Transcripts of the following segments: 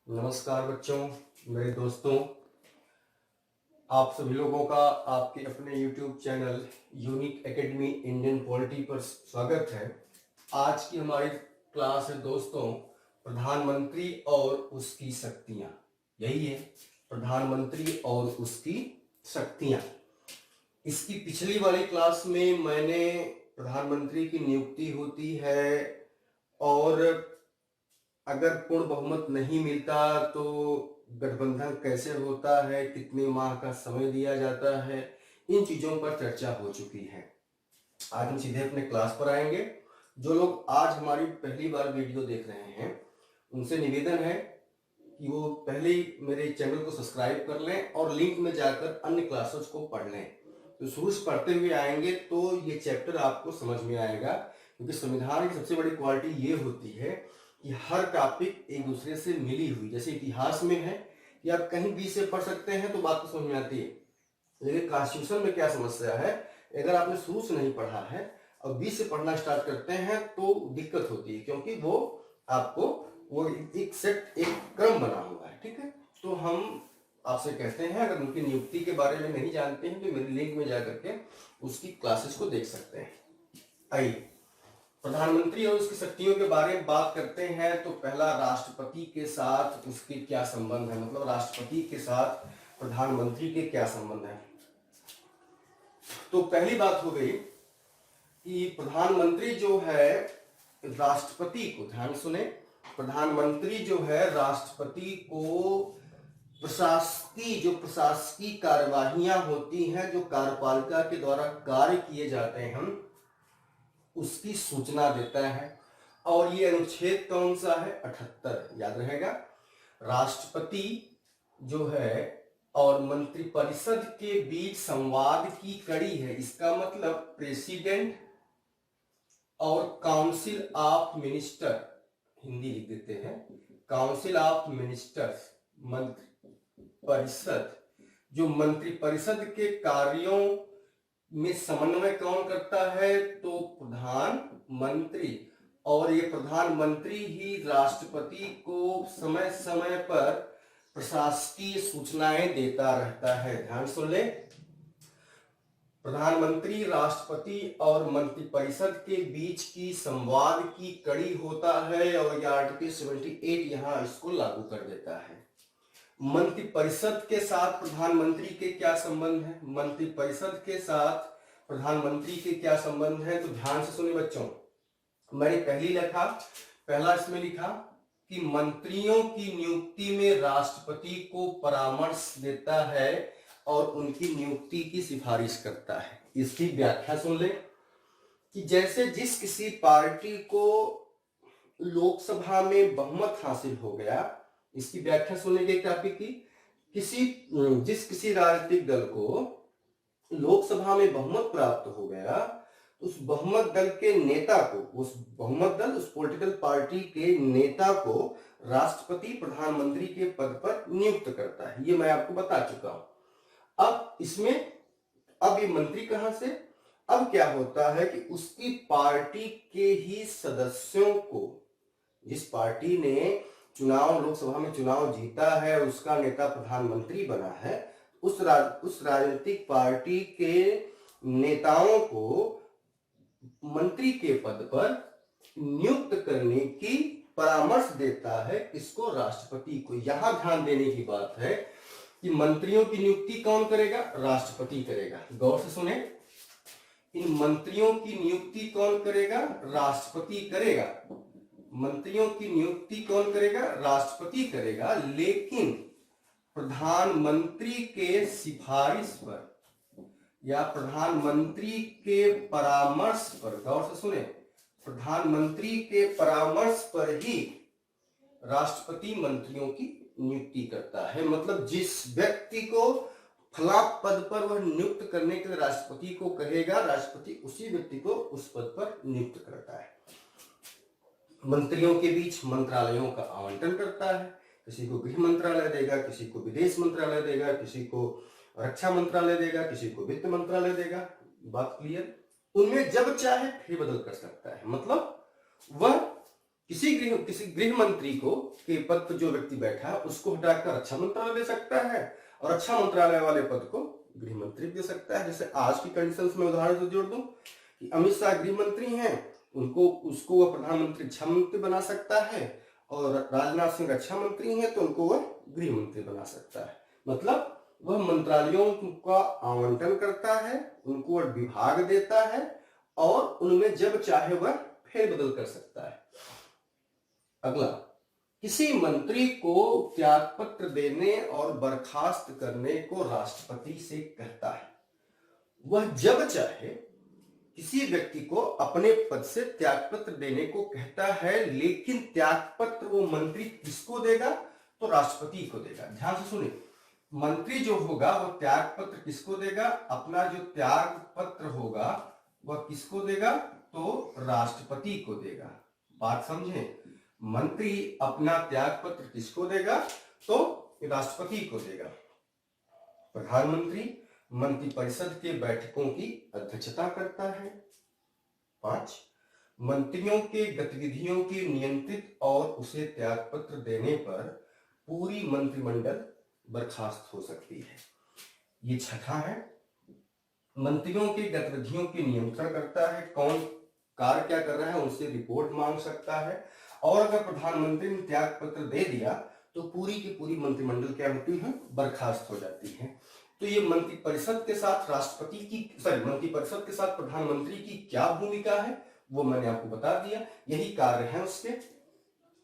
नमस्कार बच्चों, मेरे दोस्तों, आप सभी लोगों का आपके अपने YouTube channel unique academy Indian polity पर स्वागत है। आज की हमारी क्लास है दोस्तों, प्रधानमंत्री और उसकी शक्तियां। यही है, प्रधानमंत्री और उसकी शक्तियां। इसकी पिछली वाली क्लास में मैंने प्रधानमंत्री की नियुक्ति होती है और अगर पूर्ण बहुमत नहीं मिलता तो गठबंधन कैसे होता है, कितने माह का समय दिया जाता है, इन चीजों पर चर्चा हो चुकी है। आज हम सीधे अपने क्लास पर आएंगे। जो लोग आज हमारी पहली बार वीडियो देख रहे हैं उनसे निवेदन है कि वो पहले ही मेरे चैनल को सब्सक्राइब कर लें और लिंक में जाकर अन्य क्लासेस को पढ़ लें। तो शुरू से पढ़ते हुए आएंगे तो ये चैप्टर आपको समझ में आएगा, क्योंकि संविधान की सबसे बड़ी क्वालिटी ये होती है कि हर टॉपिक एक दूसरे से मिली हुई। जैसे इतिहास में है कि आप कहीं भी से पढ़ सकते हैं तो बात तो समझ में आती है, लेकिन कॉन्स्टिट्यूशन में क्या समस्या है, अगर आपने शुरू से नहीं पढ़ा है और बीच से पढ़ना स्टार्ट करते हैं तो दिक्कत होती है, क्योंकि वो आपको वो एक सेट एक क्रम बना हुआ है। ठीक है, तो हम आपसे कहते हैं अगर उनकी नियुक्ति के बारे में नहीं जानते हैं तो मेरे लिंक में जाकर के उसकी क्लासेस को देख सकते हैं। आइए प्रधानमंत्री और उसकी शक्तियों के बारे में बात करते हैं। तो पहला, राष्ट्रपति के साथ उसके क्या संबंध है, मतलब राष्ट्रपति के साथ प्रधानमंत्री के क्या संबंध है। तो पहली बात हो गई कि प्रधानमंत्री जो है राष्ट्रपति को, ध्यान सुने, प्रधानमंत्री जो है राष्ट्रपति को प्रशासकीय कार्यवाहियां होती हैं, जो कार्यपालिका के द्वारा कार्य किए जाते हैं, उसकी सूचना देता है। और ये अनुच्छेद कौन सा है? 78, याद रहेगा। राष्ट्रपति जो है और मंत्रिपरिषद के बीच संवाद की कड़ी है। इसका मतलब प्रेसिडेंट और काउंसिल ऑफ मिनिस्टर, हिंदी लिख देते हैं, काउंसिल ऑफ मिनिस्टर्स, मंत्रिपरिषद, जो मंत्रिपरिषद के कार्यों में समन्वय कौन करता है? तो प्रधानमंत्री। और ये प्रधानमंत्री ही राष्ट्रपति को समय समय पर प्रशासकीय सूचनाएं देता रहता है। ध्यान सुन ले, प्रधानमंत्री राष्ट्रपति और मंत्रिपरिषद के बीच की संवाद की कड़ी होता है और यह आर्टिकल 78 यहाँ इसको लागू कर देता है। मंत्रिपरिषद के साथ प्रधानमंत्री के क्या संबंध है? मंत्रिपरिषद के साथ प्रधानमंत्री के क्या संबंध है? तो ध्यान से सुनिए बच्चों, मैंने पहला इसमें लिखा कि मंत्रियों की नियुक्ति में राष्ट्रपति को परामर्श देता है और उनकी नियुक्ति की सिफारिश करता है। इसकी व्याख्या सुन ले कि जैसे जिस किसी पार्टी को लोकसभा में बहुमत हासिल हो गया, इसकी व्याख्या सुनने के टॉपिक की, जिस किसी राजनीतिक दल को लोकसभा में बहुमत प्राप्त हो गया, उस बहुमत दल के नेता को, उस पॉलिटिकल पार्टी के नेता को राष्ट्रपति प्रधानमंत्री के पद पर नियुक्त करता है। ये मैं आपको बता चुका हूं। अब ये मंत्री कहां से? अब क्या होता है कि उसकी पार्टी के ही सदस्यों को, जिस पार्टी ने लोकसभा में चुनाव जीता है, उसका नेता प्रधानमंत्री बना है, उस राजनीतिक पार्टी के नेताओं को मंत्री के पद पर नियुक्त करने की परामर्श देता है। इसको राष्ट्रपति को। यहां ध्यान देने की बात है कि मंत्रियों की नियुक्ति कौन करेगा? राष्ट्रपति करेगा। गौर से सुने, इन मंत्रियों की नियुक्ति कौन करेगा? राष्ट्रपति करेगा। मंत्रियों की नियुक्ति कौन करेगा? राष्ट्रपति करेगा। लेकिन प्रधानमंत्री के सिफारिश पर या प्रधानमंत्री के परामर्श पर, गौर से सुने, प्रधानमंत्री के परामर्श पर ही राष्ट्रपति मंत्रियों की नियुक्ति करता है। मतलब जिस व्यक्ति को फला पद पर वह नियुक्त करने के लिए राष्ट्रपति को कहेगा, राष्ट्रपति उसी व्यक्ति को उस पद पर नियुक्त करता है। मंत्रियों के बीच मंत्रालयों का आवंटन करता है। किसी को गृह मंत्रालय देगा, किसी को विदेश मंत्रालय देगा, किसी को रक्षा मंत्रालय देगा, किसी को वित्त मंत्रालय देगा। बात क्लियर? उनमें जब चाहे फेरबदल कर सकता है। मतलब वह किसी गृह मंत्री को के पद पर जो व्यक्ति बैठा है उसको हटाकर रक्षा मंत्रालय दे सकता है, और रक्षा मंत्रालय वाले पद को गृह मंत्री दे सकता है। जैसे आज की कंडीशंस में उदाहरण से जोड़ दूं कि अमित शाह गृह मंत्री हैं, उसको वह प्रधानमंत्री रक्षा मंत्री बना सकता है, और राजनाथ सिंह रक्षा मंत्री हैं तो उनको वह गृह मंत्री बना सकता है। मतलब वह मंत्रालयों का आवंटन करता है, उनको वह विभाग देता है, और उनमें जब चाहे वह फेरबदल कर सकता है। अगला, किसी मंत्री को त्यागपत्र देने और बर्खास्त करने को राष्ट्रपति से कहता है। वह जब चाहे किसी व्यक्ति को अपने पद से त्यागपत्र देने को कहता है, लेकिन त्यागपत्र वो मंत्री किसको देगा? तो राष्ट्रपति को देगा। ध्यान से सुनिए, मंत्री जो होगा वो त्यागपत्र किसको देगा? अपना जो त्यागपत्र होगा वह किसको देगा? तो राष्ट्रपति को देगा। बात समझें, मंत्री अपना त्यागपत्र किसको देगा? तो राष्ट्रपति को देगा। प्रधानमंत्री मंत्रिपरिषद के बैठकों की अध्यक्षता करता है। 5, मंत्रियों के गतिविधियों की नियंत्रित और उसे त्यागपत्र देने पर पूरी मंत्रिमंडल बर्खास्त हो सकती है। ये 6 है, मंत्रियों की गतिविधियों की नियंत्रण करता है, कौन कार्य क्या कर रहा है उनसे रिपोर्ट मांग सकता है, और अगर प्रधानमंत्री ने त्याग पत्र दे दिया तो पूरी की पूरी मंत्रिमंडल क्या होती है? बर्खास्त हो जाती है। तो ये मंत्रिपरिषद के साथ मंत्रिपरिषद के साथ प्रधानमंत्री की क्या भूमिका है वो मैंने आपको बता दिया, यही कार्य है उसके।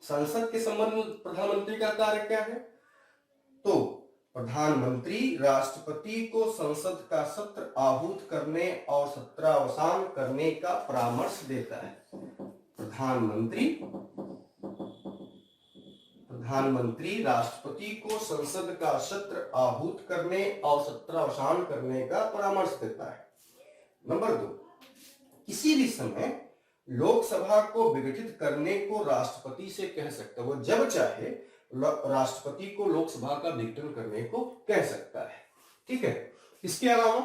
संसद के संबंध में प्रधानमंत्री का कार्य क्या है? तो प्रधानमंत्री राष्ट्रपति को संसद का सत्र आहूत करने और सत्रावसान करने का परामर्श देता है। प्रधानमंत्री राष्ट्रपति को संसद का सत्र आहूत करने और सत्रावसान करने का परामर्श देता है। नंबर 2, किसी भी समय लोकसभा को विघटित करने को राष्ट्रपति से कह सकता है। वो जब चाहे राष्ट्रपति को लोकसभा का विघटन करने को कह सकता है। ठीक है। इसके अलावा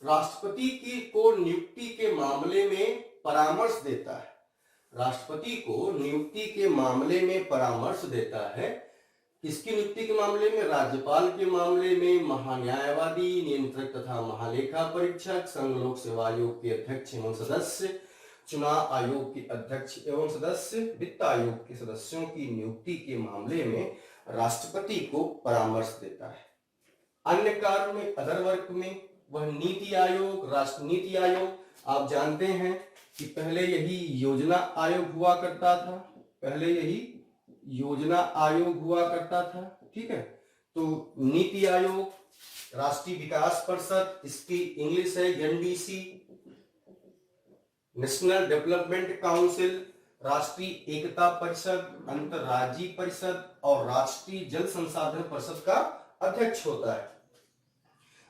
राष्ट्रपति को नियुक्ति के मामले में परामर्श देता है। राष्ट्रपति को नियुक्ति के मामले में परामर्श देता है। किसकी नियुक्ति के मामले में? राज्यपाल के मामले में, महान्यायवादी, नियंत्रक तथा महालेखा परीक्षक, संघ लोक सेवा आयोग के अध्यक्ष एवं सदस्य, चुनाव आयोग के अध्यक्ष एवं सदस्य, वित्त आयोग के सदस्यों की नियुक्ति के मामले में राष्ट्रपति को परामर्श देता है। अन्य कार्य में, अदर वर्क में, वह नीति आयोग, राष्ट्र नीति आयोग, आप जानते हैं कि पहले यही योजना आयोग हुआ करता था। ठीक है। तो नीति आयोग, राष्ट्रीय विकास परिषद, इसकी इंग्लिश है एनडीसी, नेशनल डेवलपमेंट काउंसिल, राष्ट्रीय एकता परिषद, अंतरराज्यीय परिषद और राष्ट्रीय जल संसाधन परिषद का अध्यक्ष होता है।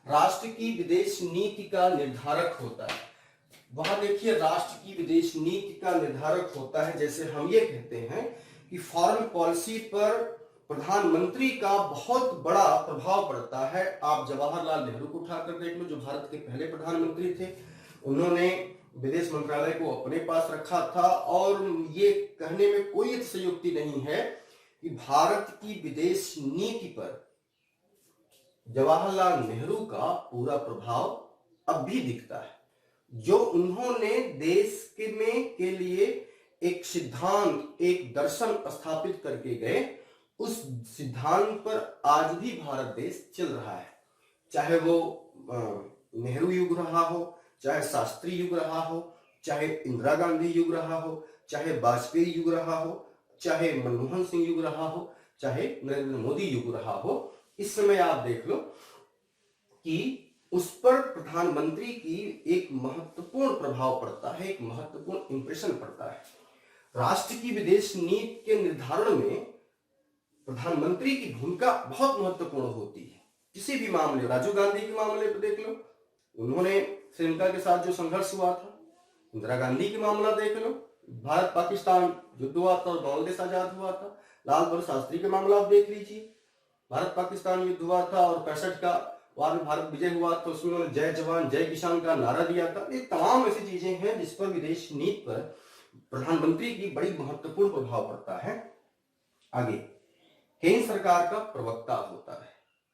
राष्ट्र की विदेश नीति का निर्धारक होता है। वहां देखिए, राष्ट्र की विदेश नीति का निर्धारक होता है। जैसे हम ये कहते हैं कि फॉरेन पॉलिसी पर प्रधानमंत्री का बहुत बड़ा प्रभाव पड़ता है। आप जवाहरलाल नेहरू को उठाकर देख लो, जो भारत के पहले प्रधानमंत्री थे। उन्होंने विदेश मंत्रालय को अपने पास रखा था, और ये कहने में कोई अतिशयोक्ति नहीं है कि भारत की विदेश नीति पर जवाहरलाल नेहरू का पूरा प्रभाव अब भी दिखता है। जो उन्होंने देश के लिए एक सिद्धांत, एक दर्शन स्थापित करके गए, उस सिद्धांत पर आज भी भारत देश चल रहा है। चाहे वो नेहरू युग रहा हो, चाहे शास्त्री युग रहा हो, चाहे इंदिरा गांधी युग रहा हो, चाहे वाजपेयी युग रहा हो, चाहे मनमोहन सिंह युग रहा हो, चाहे नरेंद्र मोदी युग रहा हो, इस समय आप देख लो कि उस पर प्रधानमंत्री की एक महत्वपूर्ण प्रभाव पड़ता है, एक महत्वपूर्ण इंप्रेशन पड़ता है। राष्ट्र की विदेश नीति के निर्धारण में प्रधानमंत्री की भूमिका बहुत महत्वपूर्ण होती है। किसी भी मामले, राजीव गांधी के मामले पर देख लो, उन्होंने श्रीलंका के साथ जो संघर्ष हुआ था। इंदिरा गांधी के मामला देख लो, भारत पाकिस्तान युद्ध हुआ था और बांग्लादेश आजाद हुआ था। लाल बहादुर शास्त्री के मामला आप देख लीजिए, भारत पाकिस्तान युद्ध हुआ था और 65 का बाद में भारत विजय हुआ, तो उसमें जय जवान जय किसान का नारा दिया था। ये तमाम ऐसी चीजें हैं जिस पर विदेश नीति पर प्रधानमंत्री की बड़ी महत्वपूर्ण प्रभाव पड़ता है। आगे केंद्र सरकार का प्रवक्ता होता है।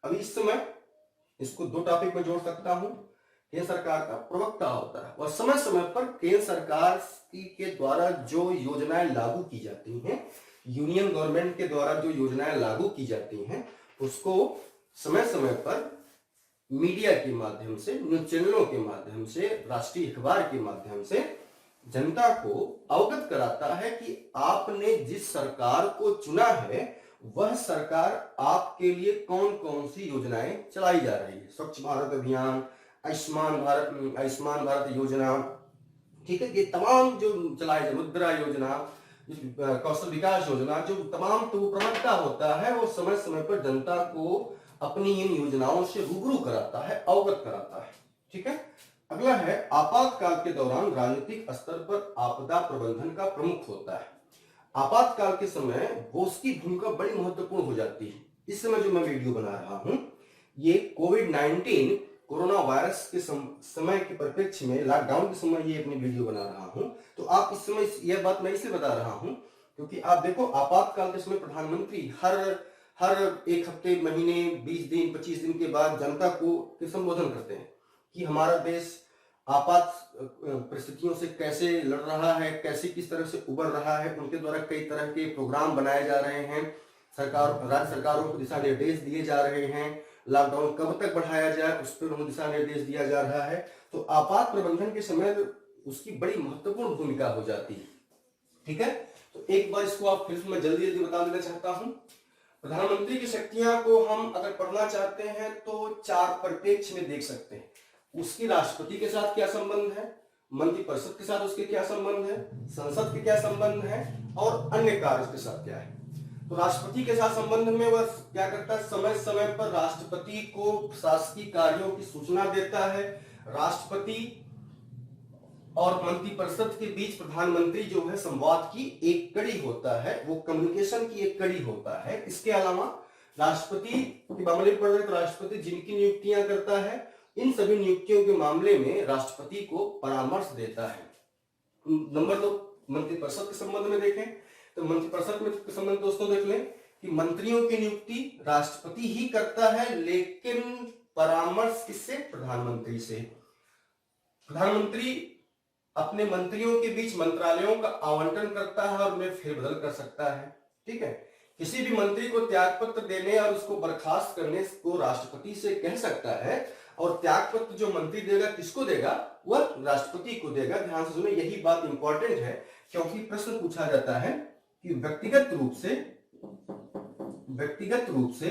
अभी इस समय इसको दो टॉपिक में जोड़ सकता हूं। केंद्र सरकार का प्रवक्ता होता है और समय समय पर केंद्र सरकार के द्वारा जो योजनाएं लागू की जाती हैं, यूनियन गवर्नमेंट के द्वारा जो योजनाएं लागू की जाती हैं, उसको समय समय पर मीडिया के माध्यम से, न्यूज चैनलों के माध्यम से, राष्ट्रीय अखबार के माध्यम से जनता को अवगत कराता है कि आपने जिस सरकार को चुना है वह सरकार आपके लिए कौन कौन सी योजनाएं चलाई जा रही है। स्वच्छ भारत अभियान, आयुष्मान भारत योजना, ठीक है, ये तमाम जो चलाई जाए, मुद्रा योजना, कौशल विकास योजना, जो तमाम तो प्रवक्ता होता है वो समय समय पर जनता को अपनी इन योजनाओं से रूबरू कराता है, अवगत कराता है। ठीक है। अगला है आपातकाल के दौरान राजनीतिक स्तर पर आपदा प्रबंधन का प्रमुख होता है। आपातकाल के समय वो उसकी भूमिका बड़ी महत्वपूर्ण हो जाती है। इस समय जो मैं वीडियो बना रहा हूं ये कोविड-19 कोरोना वायरस के समय के परिप्रेक्ष्य में, लॉकडाउन के समय ये अपनी वीडियो बना रहा हूं। तो आप इस समय यह बात मैं इसलिए बता रहा हूं क्योंकि आप देखो आपातकाल के समय प्रधानमंत्री हर एक हफ्ते, महीने, 20 दिन, 25 दिन के बाद जनता को संबोधन करते हैं कि हमारा देश आपात परिस्थितियों से कैसे लड़ रहा है, कैसे किस तरह से उबर रहा है। उनके द्वारा कई तरह के प्रोग्राम बनाए जा रहे हैं, राज्य सरकारों को दिशा निर्देश दिए जा रहे हैं, लॉकडाउन कब तक बढ़ाया जाए उस पर उन्हें दिशा निर्देश दिया जा रहा है। तो आपात प्रबंधन के समय उसकी बड़ी महत्वपूर्ण भूमिका हो जाती है। ठीक है। तो एक बार इसको आप फिर मैं जल्दी जल्दी बता देना चाहता हूं। प्रधानमंत्री की शक्तियां को हम अगर पढ़ना चाहते हैं तो 4 परिप्रेक्ष्य में देख सकते हैं। उसकी राष्ट्रपति के साथ क्या संबंध है, मंत्रिपरिषद के साथ उसके क्या संबंध है, संसद के क्या संबंध है और अन्य कार्य के साथ क्या है। तो राष्ट्रपति के साथ संबंध में वह क्या करता है, समय समय पर राष्ट्रपति को शासकीय कार्यों की सूचना देता है। राष्ट्रपति और मंत्रिपरिषद के बीच प्रधानमंत्री जो है संवाद की एक कड़ी होता है, वो कम्युनिकेशन की एक कड़ी होता है। इसके अलावा राष्ट्रपति के मामले पर तो राष्ट्रपति जिनकी नियुक्तियां करता है, इन सभी नियुक्तियों के मामले में राष्ट्रपति को परामर्श देता है। नंबर 2 मंत्रिपरिषद के संबंध में देखें तो मंत्रिपरिषद में संबंध दोस्तों देख लें कि मंत्रियों की नियुक्ति राष्ट्रपति ही करता है, लेकिन परामर्श किससे, प्रधानमंत्री से। प्रधानमंत्री अपने मंत्रियों के बीच मंत्रालयों का आवंटन करता है और उन्हें फेरबदल कर सकता है। ठीक है। किसी भी मंत्री को त्यागपत्र देने और उसको बर्खास्त करने को राष्ट्रपति से कह सकता है और त्यागपत्र जो मंत्री देगा किसको देगा, वह राष्ट्रपति को देगा। ध्यान से सुनिए, यही बात इंपॉर्टेंट है क्योंकि प्रश्न पूछा जाता है कि व्यक्तिगत रूप से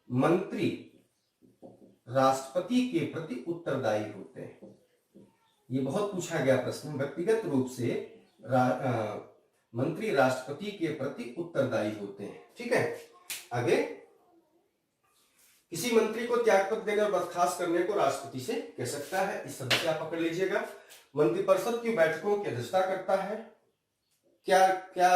मंत्री राष्ट्रपति के प्रति उत्तरदायी होते हैं। ये बहुत पूछा गया प्रश्न। व्यक्तिगत रूप से मंत्री राष्ट्रपति के प्रति उत्तरदायी होते हैं। ठीक है। आगे किसी मंत्री को त्यागपत्र देने और बर्खास्त करने को राष्ट्रपति से कह सकता है। इस शब्द से आप पकड़ लीजिएगा। मंत्रिपरिषद की बैठकों की अध्यक्षता करता है। क्या क्या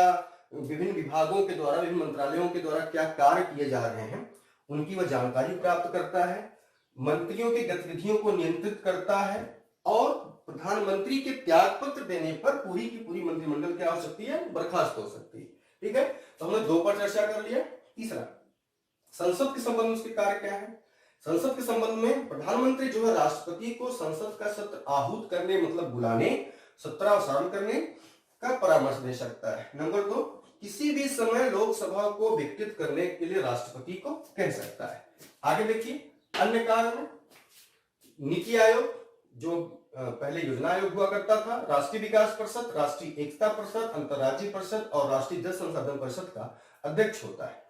विभिन्न विभागों के द्वारा, विभिन्न मंत्रालयों के द्वारा क्या कार्य किए जा रहे हैं उनकी वह जानकारी प्राप्त करता है। मंत्रियों की गतिविधियों को नियंत्रित करता है और प्रधानमंत्री के त्यागपत्र देने पर पूरी की पूरी मंत्रिमंडल क्या हो सकती है, बर्खास्त हो सकती है। ठीक है। तो हमने 2 पर चर्चा कर लिया। तीसरा, संसद के संबंध में उसके कार्य क्या है। संसद के संबंध में प्रधानमंत्री जो है राष्ट्रपति को संसद का सत्र आहूत करने, मतलब बुलाने, सत्रावसान करने का परामर्श दे सकता है। नंबर 2, किसी भी समय लोकसभा को विघटित करने के लिए राष्ट्रपति को कह सकता है। आगे देखिए अन्य कार्य में नीति आयोग जो पहले योजना आयोग हुआ करता था, राष्ट्रीय विकास परिषद, राष्ट्रीय एकता परिषद, अंतर्राज्यीय परिषद और राष्ट्रीय जल संसाधन परिषद का अध्यक्ष होता है।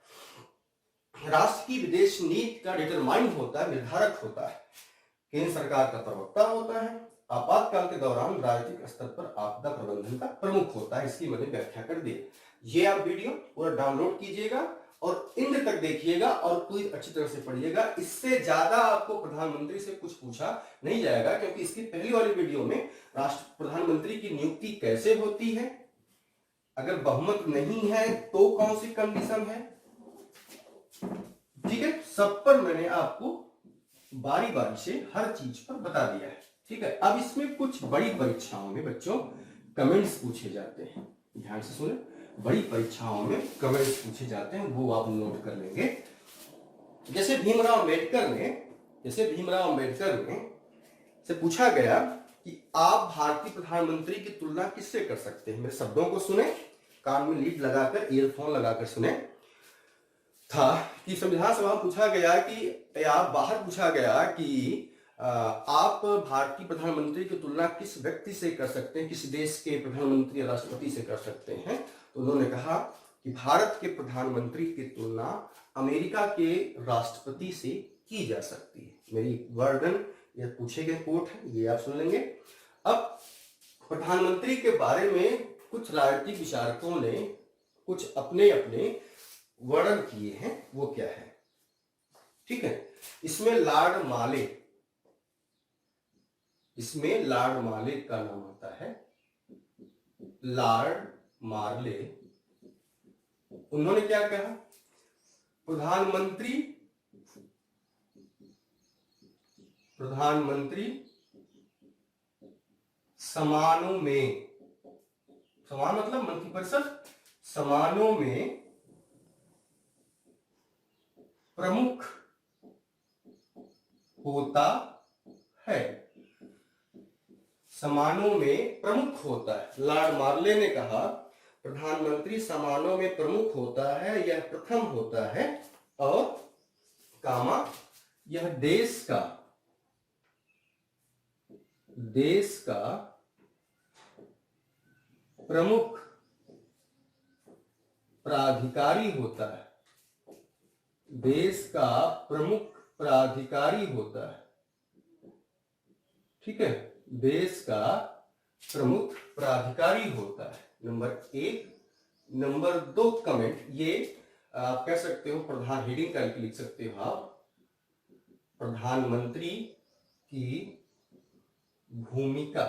राष्ट्र की विदेश नीति का डिटरमाइंड होता है, निर्धारक होता है। केंद्र सरकार का प्रवक्ता होता है। आपातकाल के दौरान राजनीतिक स्तर पर आपदा प्रबंधन का प्रमुख होता है। इसकी मैंने व्याख्या कर दी। ये आप वीडियो पूरा डाउनलोड कीजिएगा और इंड तक देखिएगा और पूरी अच्छी तरह से पढ़िएगा। इससे ज्यादा आपको प्रधानमंत्री से कुछ पूछा नहीं जाएगा क्योंकि इसकी पहली वाली वीडियो में प्रधानमंत्री की नियुक्ति कैसे होती है, अगर बहुमत नहीं है तो कौन सी कंडीशन है, ठीक है, सब पर मैंने आपको बारी बारी से हर चीज पर बता दिया है। ठीक है। अब इसमें कुछ बड़ी परीक्षाओं में बच्चों कमेंट्स पूछे जाते हैं, ध्यान से सुने, बड़ी परीक्षाओं में कमेंट्स पूछे जाते हैं, वो आप नोट कर लेंगे। जैसे भीमराव अम्बेडकर ने से पूछा गया कि आप भारतीय प्रधानमंत्री की तुलना किससे कर सकते हैं। मेरे शब्दों को सुने, कान में लीड लगाकर, ईयरफोन लगाकर सुने। था कि संविधान सभा में पूछा गया कि या बाहर पूछा गया कि आप भारतीय प्रधानमंत्री की तुलना किस व्यक्ति से कर सकते हैं, किस देश के प्रधानमंत्री या राष्ट्रपति से कर सकते हैं। तो उन्होंने कहा कि भारत के प्रधानमंत्री की तुलना अमेरिका के राष्ट्रपति से की जा सकती है। मेरी वर्णन, ये पूछे गए कोट है, ये आप सुन लेंगे। अब प्रधानमंत्री के बारे में कुछ राजनीतिक विचारकों ने कुछ अपने अपने वर्णन किए हैं, वो क्या है, ठीक है। इसमें लॉर्ड मार्ले का नाम आता है, लॉर्ड मार्ले। उन्होंने क्या कहा, प्रधानमंत्री समानों में, समान मतलब मंत्रिपरिषद, समानों में प्रमुख होता है, समानों में प्रमुख होता है। लॉर्ड मार्ले ने कहा प्रधानमंत्री समानों में प्रमुख होता है, यह प्रथम होता है, और कामा यह देश का प्रमुख प्राधिकारी होता है, देश का प्रमुख प्राधिकारी होता है, ठीक है, देश का प्रमुख प्राधिकारी होता है। नंबर 1। नंबर 2 कमेंट, ये आप कह सकते हो, प्रधान हेडिंग करके लिख सकते हो आप, प्रधानमंत्री की भूमिका,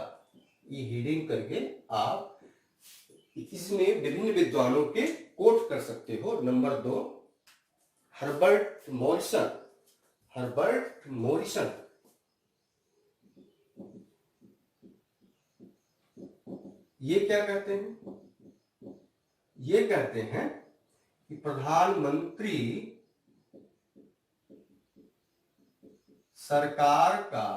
ये हेडिंग करके आप इसमें विभिन्न विद्वानों के कोट कर सकते हो। नंबर 2, हर्बर्ट मॉरिसन ये क्या कहते हैं, ये कहते हैं कि प्रधानमंत्री सरकार का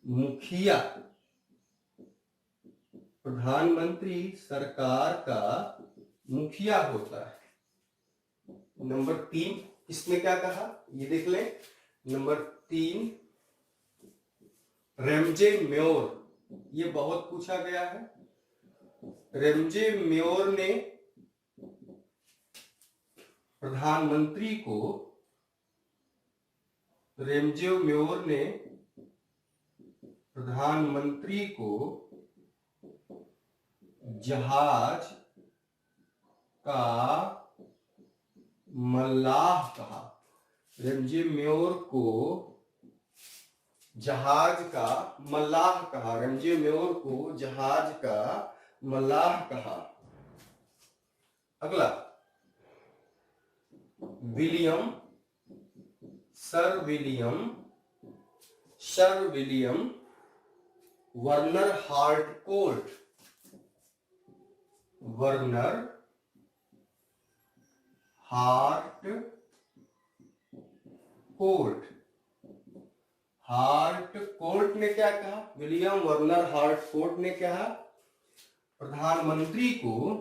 मुखिया, प्रधानमंत्री सरकार का मुखिया होता है। नंबर 3, इसने क्या कहा, ये देख लें। नंबर 3, रैमजे मेयोर, ये बहुत पूछा गया है। रैमजे मेयोर ने प्रधानमंत्री को जहाज का मल्लाह कहा। रैमजे मेयोर को जहाज का मल्लाह कहा, रैमजे मेयोर को जहाज का मल्लाह कहा। अगला, सर विलियम वर्नर हार्टकोर्ट, हार्टकोर्ट ने क्या कहा, विलियम वर्नर हार्टकोर्ट ने कहा प्रधानमंत्री को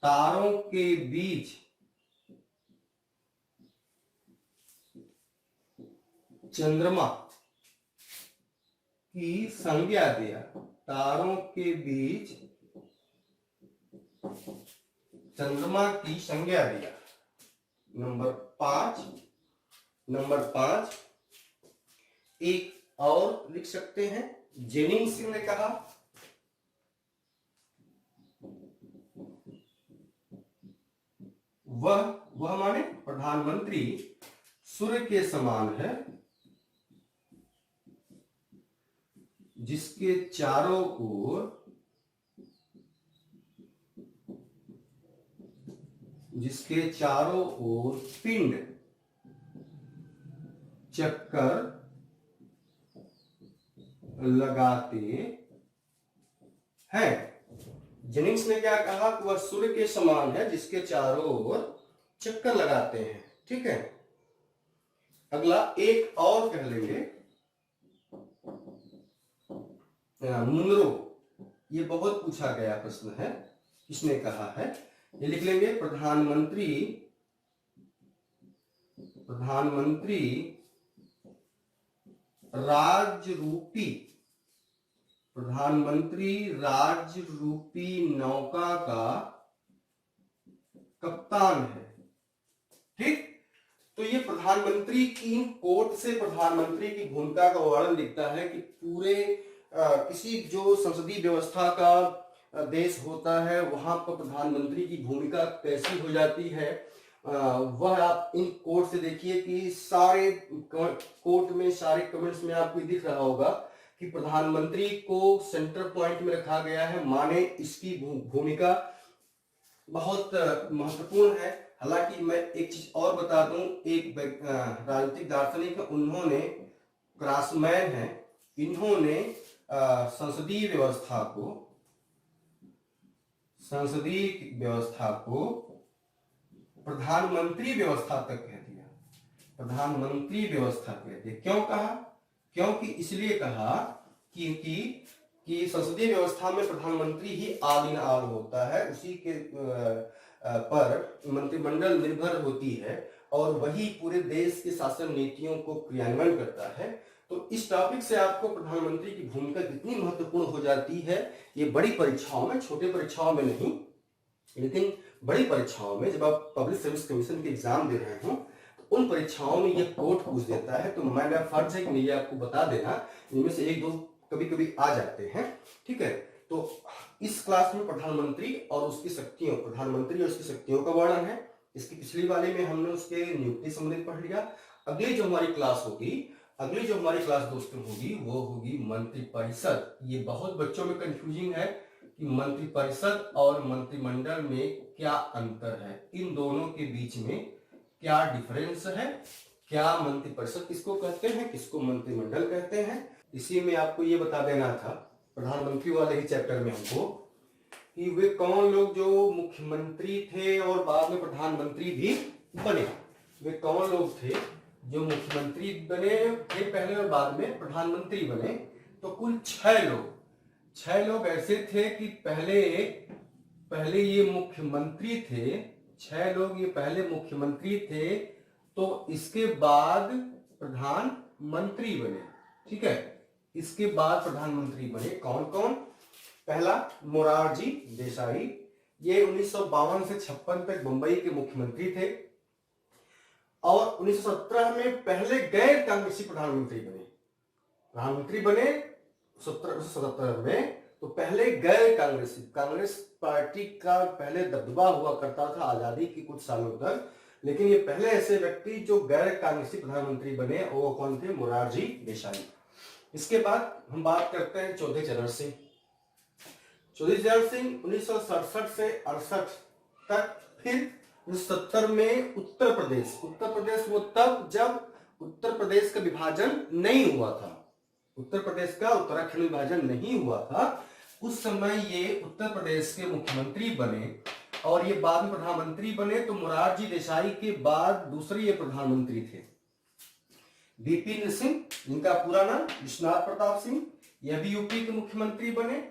तारों के बीच चंद्रमा की संज्ञा दिया, तारों के बीच चंद्रमा की संज्ञा दिया। नंबर 5 एक और लिख सकते हैं, जेनिंग्स ने कहा वह माने प्रधानमंत्री सूर्य के समान है, जिसके चारों ओर जिसके चारों ओर पिंड चक्कर लगाते हैं। जेनिंग्स ने क्या कहा कि वह सूर्य के समान है जिसके चारों ओर चक्कर लगाते हैं। ठीक है, अगला एक और कह लेंगे मुनरो। ये बहुत पूछा गया प्रश्न है, किसने कहा है? ये लिख लेंगे प्रधानमंत्री राज्य रूपी नौका का कप्तान है। ठीक, तो ये प्रधानमंत्री की कोट से प्रधानमंत्री की भूमिका का वर्णन दिखता है कि पूरे किसी जो संसदीय व्यवस्था का देश होता है वहां पर प्रधानमंत्री की भूमिका कैसी हो जाती है। वह आप इन कोट से देखिए कि सारे कोट में, सारे कमेंट्स में आपको दिख रहा होगा कि प्रधानमंत्री को सेंटर पॉइंट में रखा गया है, माने इसकी भूमिका बहुत महत्वपूर्ण है। हालांकि मैं एक चीज और बता दूं, एक राजनीतिक दार्शनिक, उन्होंने क्रॉसमैन है, इन्होंने संसदीय व्यवस्था को प्रधानमंत्री व्यवस्था तक कह दिया, प्रधानमंत्री व्यवस्था कह दिया। क्यों कहा? क्योंकि इसलिए कहा कि संसदीय व्यवस्था में प्रधानमंत्री ही ऑल इन ऑल होता है, उसी के पर मंत्रिमंडल निर्भर होती है और वही पूरे देश के शासन नीतियों को क्रियान्वयन करता है। तो इस टॉपिक से आपको प्रधानमंत्री की भूमिका कितनी महत्वपूर्ण हो जाती है, ये बड़ी परीक्षाओं में, छोटे परीक्षाओं में नहीं, लेकिन बड़ी परीक्षाओं में, जब आप पब्लिक सर्विस कमीशन के एग्जाम दे रहे हो तो उन परीक्षाओं में ये कोट पूछ देता है। तो मेरा फर्ज है कि मुझे आपको बता देना, इनमें से एक दो कभी कभी आ जाते हैं। ठीक है, तो इस क्लास में प्रधानमंत्री और उसकी शक्तियों, प्रधानमंत्री और उसकी शक्तियों का वर्णन है। इसकी पिछली वाले में हमने उसके नियुक्ति संबंधित पढ़ लिया। अगली जो हमारी क्लास दोस्तों होगी वो होगी मंत्रिपरिषद। ये बहुत बच्चों में कंफ्यूजिंग है कि मंत्रिपरिषद और मंत्रिमंडल में क्या अंतर है, इन दोनों के बीच में क्या डिफरेंस है, क्या मंत्रिपरिषद किसको कहते हैं, किसको मंत्रिमंडल कहते हैं। इसी में आपको ये बता देना था प्रधानमंत्री वाले ही चैप्टर में हमको कि वे कौन लोग जो मुख्यमंत्री थे और बाद में प्रधानमंत्री भी बने। वे कौन लोग थे जो मुख्यमंत्री बने थे पहले और बाद में प्रधानमंत्री बने। तो कुल 6 लोग ऐसे थे कि पहले ये मुख्यमंत्री थे, 6 लोग ये पहले मुख्यमंत्री थे, तो इसके बाद प्रधानमंत्री बने। ठीक है, इसके बाद प्रधानमंत्री बने कौन कौन? पहला मोरारजी देसाई, ये 1952 से 56 तक मुंबई के मुख्यमंत्री थे और 1917 में पहले गैर कांग्रेसी प्रधानमंत्री बने 1777 में। तो पहले गैर कांग्रेसी, कांग्रेस पार्टी का पहले दबदबा हुआ करता था आजादी के कुछ सालों तक, लेकिन ये पहले ऐसे व्यक्ति जो गैर कांग्रेसी प्रधानमंत्री बने और वो कौन थे? मोरारजी देसाई। इसके बाद हम बात करते हैं चौधरी चरण सिंह। 1967 से 68 तक, फिर 1970 में उत्तर प्रदेश वो तब जब उत्तर प्रदेश का विभाजन नहीं हुआ था, उत्तर प्रदेश का उत्तराखंड विभाजन नहीं हुआ था, उस समय ये उत्तर प्रदेश के मुख्यमंत्री बने और ये बाद में प्रधानमंत्री बने। तो मोरारजी देसाई के बाद दूसरे ये प्रधानमंत्री थे बीपी सिंह, जिनका पूरा नाम विश्वनाथ प्रताप सिंह, यह भी यूपी के मुख्यमंत्री बने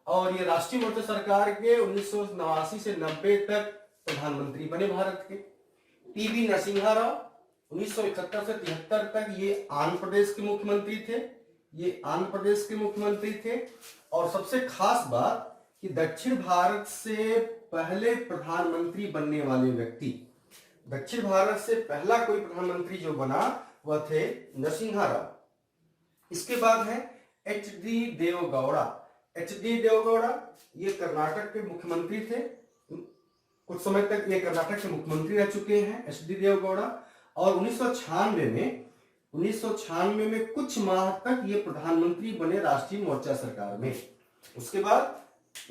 और ये राष्ट्रीय मोर्चा सरकार के 1989 से 90 तक प्रधानमंत्री बने भारत के। टीबी नरसिम्हा राव 1971 से 73 तक ये आंध्र प्रदेश के मुख्यमंत्री थे। और सबसे खास बात कि दक्षिण भारत से पहले प्रधानमंत्री बनने वाले व्यक्ति, दक्षिण भारत से पहला कोई प्रधानमंत्री जो बना वह थे नरसिम्हा राव। इसके बाद है एच.डी. देवगौड़ा, ये कर्नाटक के मुख्यमंत्री थे, कुछ समय तक ये कर्नाटक के मुख्यमंत्री रह चुके हैं एच.डी. देवगौड़ा। और 1996 में कुछ माह तक ये प्रधानमंत्री बने राष्ट्रीय मोर्चा सरकार में। उसके बाद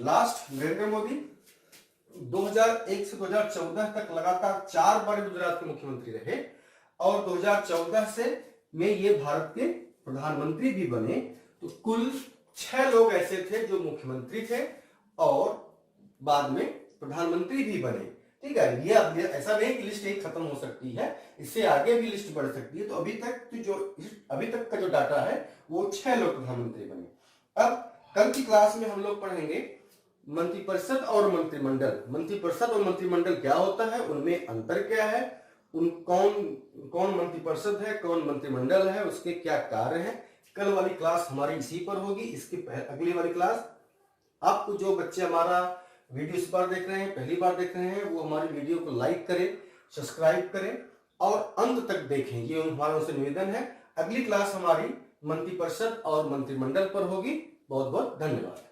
लास्ट नरेंद्र मोदी, 2001 से 2014 तक लगातार 4 बार गुजरात के मुख्यमंत्री रहे और 2014 से में ये भारत के प्रधानमंत्री भी बने। तो कुल 6 लोग ऐसे थे जो मुख्यमंत्री थे और बाद में प्रधानमंत्री भी बने। ठीक है, ये अब ऐसा नहीं कि लिस्ट एक खत्म हो सकती है, इससे आगे भी लिस्ट बढ़ सकती है। तो अभी तक का जो डाटा है वो 6 लोग प्रधानमंत्री बने। अब कल की क्लास में हम लोग पढ़ेंगे मंत्रिपरिषद और मंत्रिमंडल। मंत्रिपरिषद और मंत्रिमंडल क्या होता है, उनमें अंतर क्या है, कौन मंत्रिपरिषद है, कौन मंत्रिमंडल है, उसके क्या कार्य हैं। कल वाली क्लास हमारी इसी पर होगी। इसके अगली वाली क्लास आपको, जो बच्चे हमारा वीडियो इस बार देख रहे हैं, पहली बार देख रहे हैं, वो हमारी वीडियो को लाइक करें, सब्सक्राइब करें और अंत तक देखें, ये हमारा उनसे निवेदन है। अगली क्लास हमारी मंत्रिपरिषद और मंत्रिमंडल पर होगी। बहुत बहुत धन्यवाद।